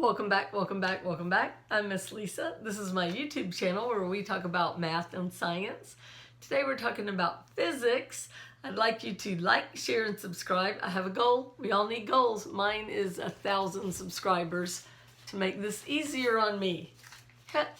Welcome back, welcome back, welcome back. I'm Miss Lisa. This is my YouTube channel where we talk about math and science. Today we're talking about physics. I'd like you to like, share, and subscribe. I have a goal. We all need goals. Mine is 1,000 subscribers to make this easier on me.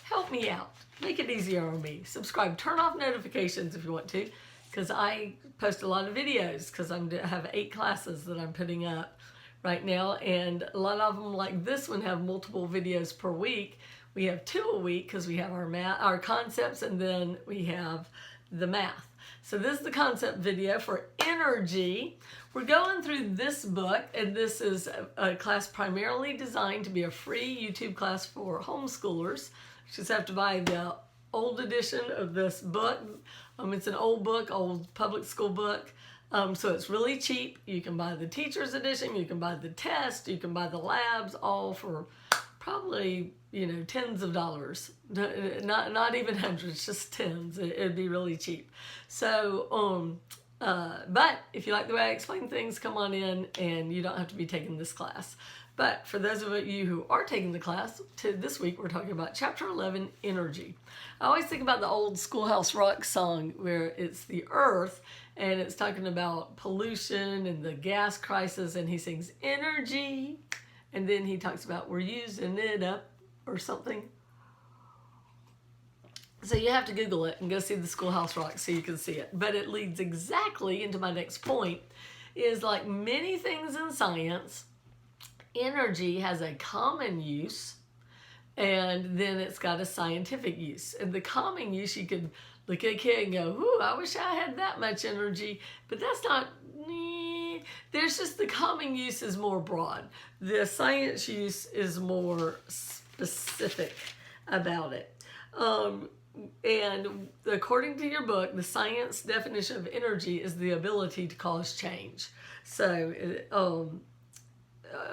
Help me out. Make it easier on me. Subscribe. Turn off notifications if you want to, because I post a lot of videos because I have 8 classes that I'm putting up right now, and a lot of them, like this one, have multiple videos per week. We have 2 a week because we have our concepts, and then we have the math. So this is the concept video for energy. We're going through this book, and this is a class primarily designed to be a free YouTube class for homeschoolers. You just have to buy the old edition of this book. It's an old book, old public school book. So it's really cheap. You can buy the teacher's edition, you can buy the test, you can buy the labs, all for probably, tens of dollars. Not even hundreds, just tens. It'd be really cheap. So, but if you like the way I explain things, come on in, and you don't have to be taking this class. But for those of you who are taking the class, this week we're talking about Chapter 11, Energy. I always think about the old Schoolhouse Rock song where it's the Earth, and it's talking about pollution and the gas crisis, and he sings energy, and then he talks about we're using it up or something. So you have to Google it and go see the Schoolhouse Rock so you can see it. But it leads exactly into my next point, is like many things in science, energy has a common use, and then it's got a scientific use. And the common use, you could look at a kid and go, ooh, I wish I had that much energy. But that's not, there's just the common use is more broad. The science use is more specific about it. And according to your book, the science definition of energy is the ability to cause change. So,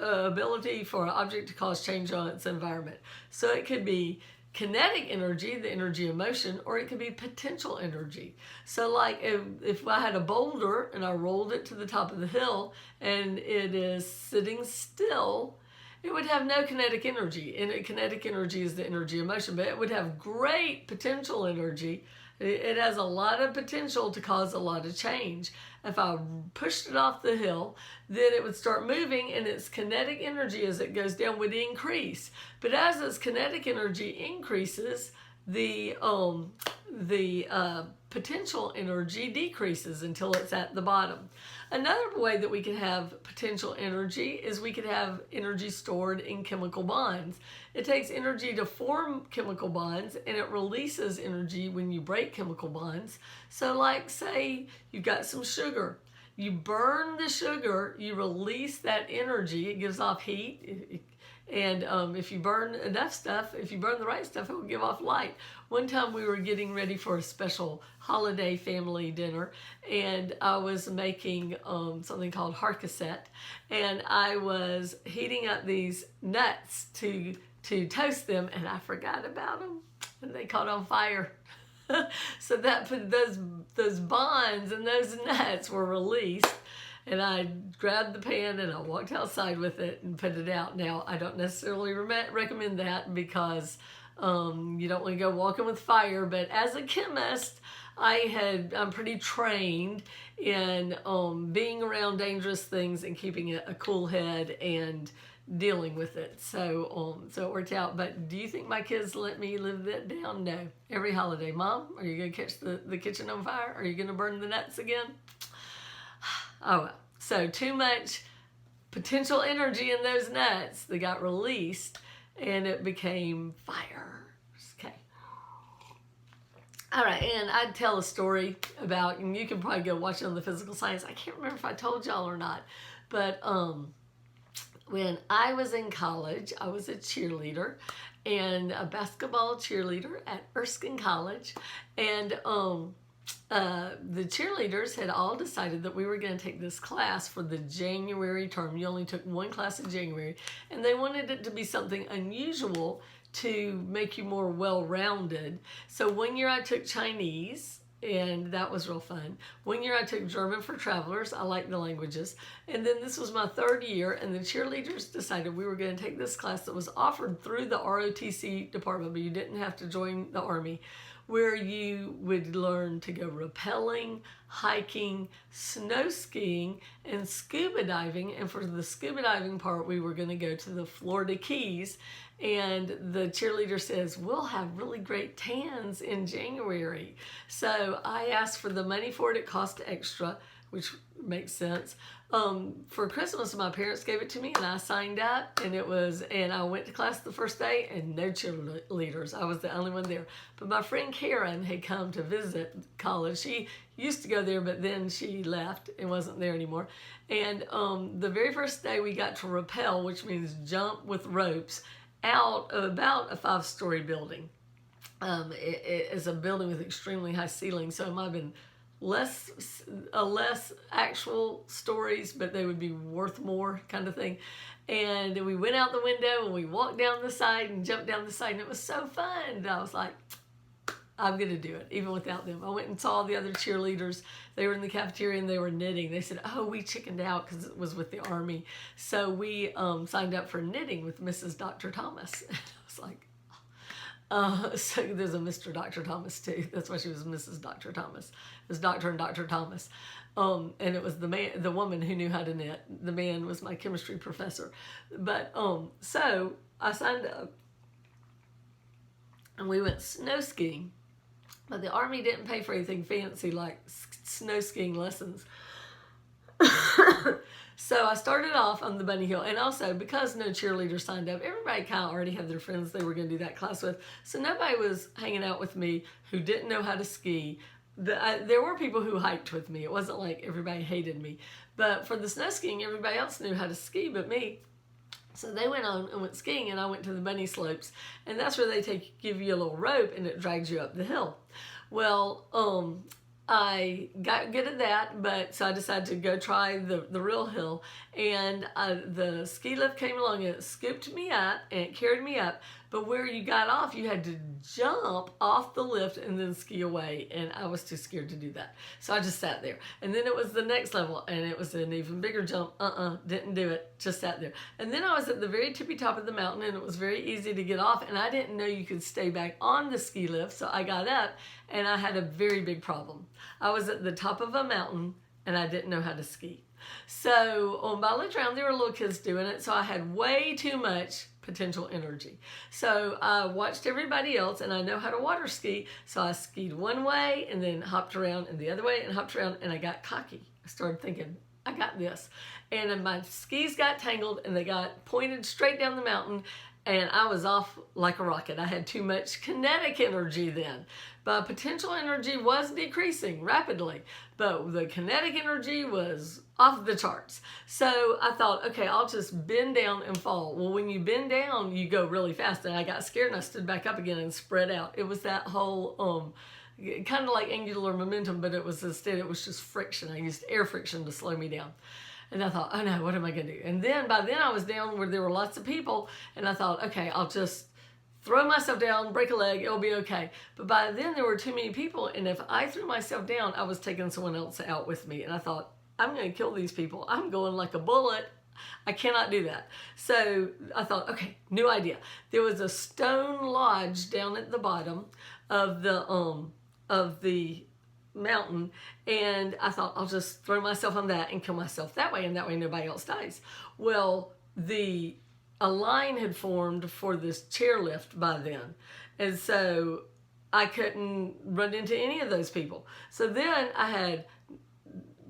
ability for an object to cause change on its environment. So it could be kinetic energy, the energy of motion, or it could be potential energy. So like if I had a boulder and I rolled it to the top of the hill and it is sitting still, it would have no kinetic energy. And kinetic energy is the energy of motion, but it would have great potential energy. It has a lot of potential to cause a lot of change. If I pushed it off the hill, then it would start moving, and its kinetic energy as it goes down would increase. But as its kinetic energy increases, the potential energy decreases until it's at the bottom. Another way that we can have potential energy is we could have energy stored in chemical bonds. It takes energy to form chemical bonds, and it releases energy when you break chemical bonds. So like, say you've got some sugar. You burn the sugar, you release that energy, it gives off heat. And if you burn enough stuff, if you burn the right stuff, it will give off light. One time we were getting ready for a special holiday family dinner, and I was making something called harcassette, and I was heating up these nuts to toast them, and I forgot about them, and they caught on fire. So that put those bonds and those nuts were released. And I grabbed the pan and I walked outside with it and put it out. Now, I don't necessarily recommend that because you don't want to go walking with fire. But as a chemist, I'm pretty trained in being around dangerous things and keeping a cool head and dealing with it. So it worked out. But do you think my kids let me live that down? No. Every holiday, Mom, are you going to catch the kitchen on fire? Are you going to burn the nuts again? Oh well. So too much potential energy in those nuts that got released, and it became fire. Okay. All right, and I'd tell a story about, and you can probably go watch it on the Physical Science. I can't remember if I told y'all or not, but when I was in college, I was a cheerleader, and a basketball cheerleader at Erskine College, and the cheerleaders had all decided that we were going to take this class for the January term. You only took one class in January, and they wanted it to be something unusual to make you more well-rounded. So one year I took Chinese, and that was real fun. One year I took German for travelers. I like the languages. And then this was my third year, and the cheerleaders decided we were going to take this class that was offered through the ROTC department, but you didn't have to join the Army, where you would learn to go rappelling, hiking, snow skiing, and scuba diving. And for the scuba diving part, we were going to go to the Florida Keys. And the cheerleader says, we'll have really great tans in January. So I asked for the money for it. It cost extra, which makes sense. For Christmas, my parents gave it to me, and I signed up, and I went to class the first day, and no cheerleaders. I was the only one there. But my friend Karen had come to visit college. She used to go there, but then she left and wasn't there anymore. And the very first day we got to rappel, which means jump with ropes, out of about a 5-story building. It is a building with extremely high ceilings, so it might have been less actual stories, but they would be worth more kind of thing. And we went out the window and we walked down the side and jumped down the side, and it was so fun. And I was like, I'm going to do it, even without them. I went and saw the other cheerleaders. They were in the cafeteria and they were knitting. They said, oh, we chickened out because it was with the Army. So we signed up for knitting with Mrs. Dr. Thomas. And I was like, so there's a Mr. Dr. Thomas too. That's why she was Mrs. Dr. Thomas. It was Dr. and Dr. Thomas. And it was the woman who knew how to knit. The man was my chemistry professor. But so I signed up and we went snow skiing. But the Army didn't pay for anything fancy like snow skiing lessons. So I started off on the bunny hill. And also, because no cheerleaders signed up, everybody kind of already had their friends they were going to do that class with. So nobody was hanging out with me who didn't know how to ski. There were people who hiked with me. It wasn't like everybody hated me. But for the snow skiing, everybody else knew how to ski but me. So they went on and went skiing, and I went to the bunny slopes. And that's where they give you a little rope, and it drags you up the hill. Well, I got good at that, but so I decided to go try the real hill. And the ski lift came along, and it scooped me up, and it carried me up. But where you got off, you had to jump off the lift and then ski away. And I was too scared to do that. So I just sat there. And then it was the next level, and it was an even bigger jump. Didn't do it. Just sat there. And then I was at the very tippy top of the mountain, and it was very easy to get off. And I didn't know you could stay back on the ski lift. So I got up, and I had a very big problem. I was at the top of a mountain, and I didn't know how to ski. So I looked around, there were little kids doing it, so I had way too much potential energy. So I watched everybody else, and I know how to water ski, so I skied one way and then hopped around and the other way and hopped around, and I got cocky. I started thinking, I got this. And then my skis got tangled, and they got pointed straight down the mountain, and I was off like a rocket. I had too much kinetic energy then. My potential energy was decreasing rapidly, but the kinetic energy was off the charts. So I thought, okay, I'll just bend down and fall. Well, when you bend down, you go really fast, and I got scared, and I stood back up again and spread out. It was that whole kind of like angular momentum, but it was just friction. I used air friction to slow me down. And I thought, oh no, what am I going to do? And then by then I was down where there were lots of people, and I thought, okay, I'll just throw myself down, break a leg, it'll be okay. But by then there were too many people, and if I threw myself down, I was taking someone else out with me. And I thought, I'm going to kill these people. I'm going like a bullet. I cannot do that. So I thought, okay, new idea. There was a stone lodge down at the bottom of the mountain, and I thought, I'll just throw myself on that and kill myself that way, and that way nobody else dies. Well, a line had formed for this chairlift by then, and so I couldn't run into any of those people. So then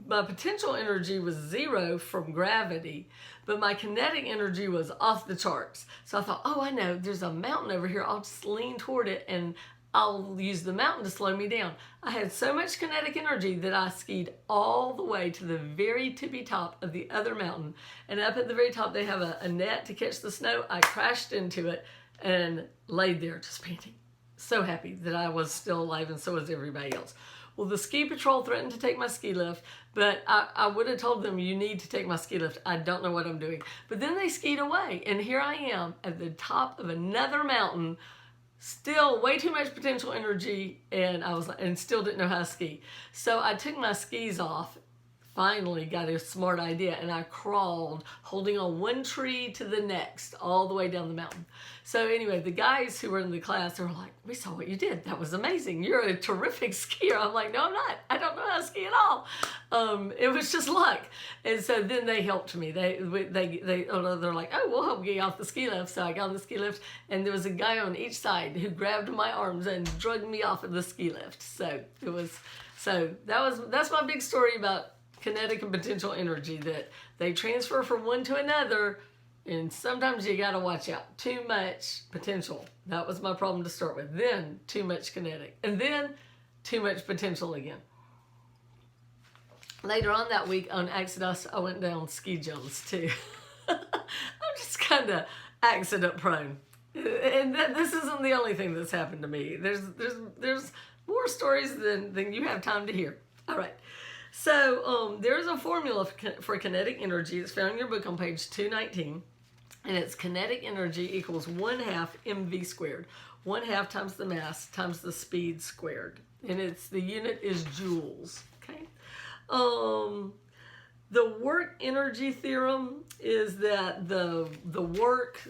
my potential energy was 0 from gravity, but my kinetic energy was off the charts. So I thought, oh, I know, there's a mountain over here. I'll just lean toward it, and I'll use the mountain to slow me down. I had so much kinetic energy that I skied all the way to the very tippy top of the other mountain. And up at the very top, they have a net to catch the snow. I crashed into it and laid there just panting. So happy that I was still alive, and so was everybody else. Well, the ski patrol threatened to take my ski lift, but I would have told them, you need to take my ski lift. I don't know what I'm doing. But then they skied away, and here I am at the top of another mountain, Still way too much potential energy, and still didn't know how to ski. So I took my skis off, finally got a smart idea, and I crawled holding on one tree to the next all the way down the mountain. So anyway, the guys who were in the class were like, we saw what you did. That was amazing. You're a terrific skier. I'm like, no, I'm not. I don't know how to ski at all. It was just luck. And so then they helped me. They're like, oh, we'll help you off the ski lift. So I got on the ski lift, and there was a guy on each side who grabbed my arms and dragged me off of the ski lift. That's my big story about kinetic and potential energy, that they transfer from one to another, and sometimes you got to watch out. Too much potential. That was my problem to start with. Then too much kinetic, and then too much potential again. Later on that week on Exodus, I went down ski jumps too. I'm just kind of accident prone, and this isn't the only thing that's happened to me. There's more stories than you have time to hear. All right. So there is a formula for kinetic energy. It's found in your book on page 219. And it's kinetic energy equals 1/2 mv squared. 1/2 times the mass times the speed squared. And the unit is joules. Okay. The work energy theorem is that the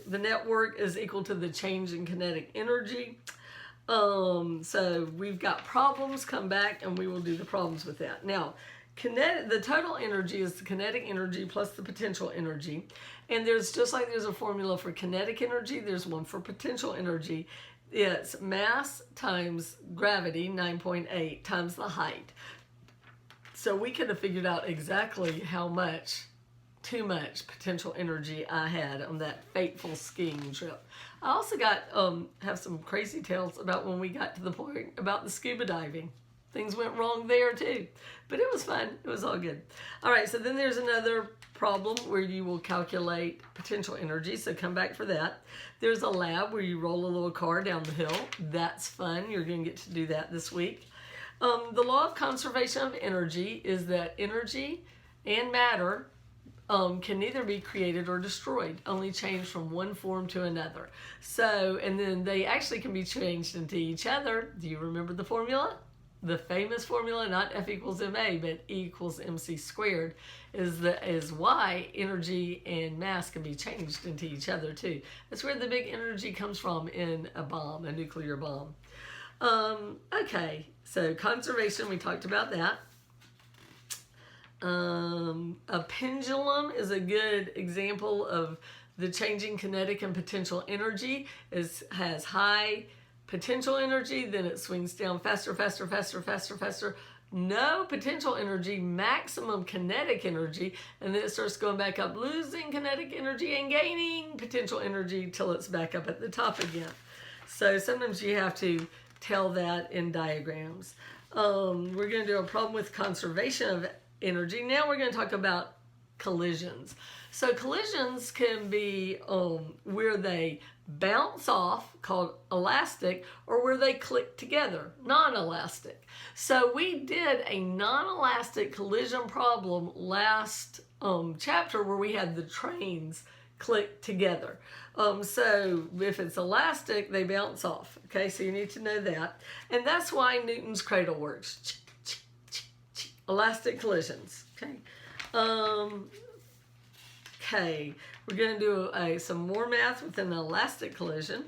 net work is equal to the change in kinetic energy. So we've got problems. Come back and we will do the problems with that. Now, the total energy is the kinetic energy plus the potential energy. And there's a formula for kinetic energy, there's one for potential energy. It's mass times gravity, 9.8, times the height. So we could have figured out exactly too much potential energy I had on that fateful skiing trip. I also have some crazy tales about when we got to the point about the scuba diving. Things went wrong there too, but it was fun. It was all good. All right, so then there's another problem where you will calculate potential energy, so come back for that. There's a lab where you roll a little car down the hill. That's fun. You're going to get to do that this week. The law of conservation of energy is that energy and matter can neither be created or destroyed, only changed from one form to another. So, and then they actually can be changed into each other. Do you remember the formula? The famous formula, not F equals ma, but E equals mc squared, is why energy and mass can be changed into each other too. That's where the big energy comes from in a nuclear bomb. Okay, so conservation, we talked about that. A pendulum is a good example of the changing kinetic and potential energy. Has high potential energy, then it swings down faster, faster, faster, faster, faster. No potential energy, maximum kinetic energy, and then it starts going back up, losing kinetic energy and gaining potential energy till it's back up at the top again. So sometimes you have to tell that in diagrams. We're going to do a problem with conservation of energy. Now we're going to talk about collisions. So collisions can be where they bounce off, called elastic, or where they click together, non-elastic. So we did a non-elastic collision problem last chapter where we had the trains click together. So if it's elastic, they bounce off. Okay, so you need to know that. And that's why Newton's cradle works. Elastic collisions. Okay. Okay, we're going to do some more math with an elastic collision.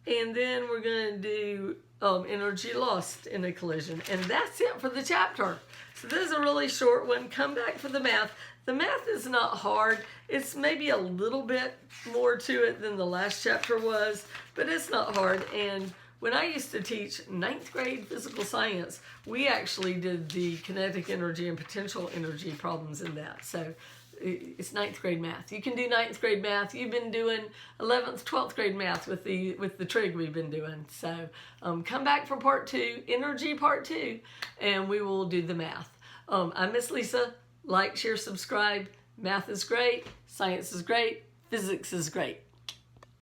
And then we're going to do energy lost in a collision. And that's it for the chapter. So this is a really short one. Come back for the math. The math is not hard. It's maybe a little bit more to it than the last chapter was, but it's not hard. And when I used to teach 9th grade physical science, we actually did the kinetic energy and potential energy problems in that. So it's 9th grade math. You can do 9th grade math. You've been doing 11th, 12th grade math with the trig we've been doing. So come back for part 2, energy part 2, and we will do the math. I'm Miss Lisa. Like, share, subscribe. Math is great. Science is great. Physics is great.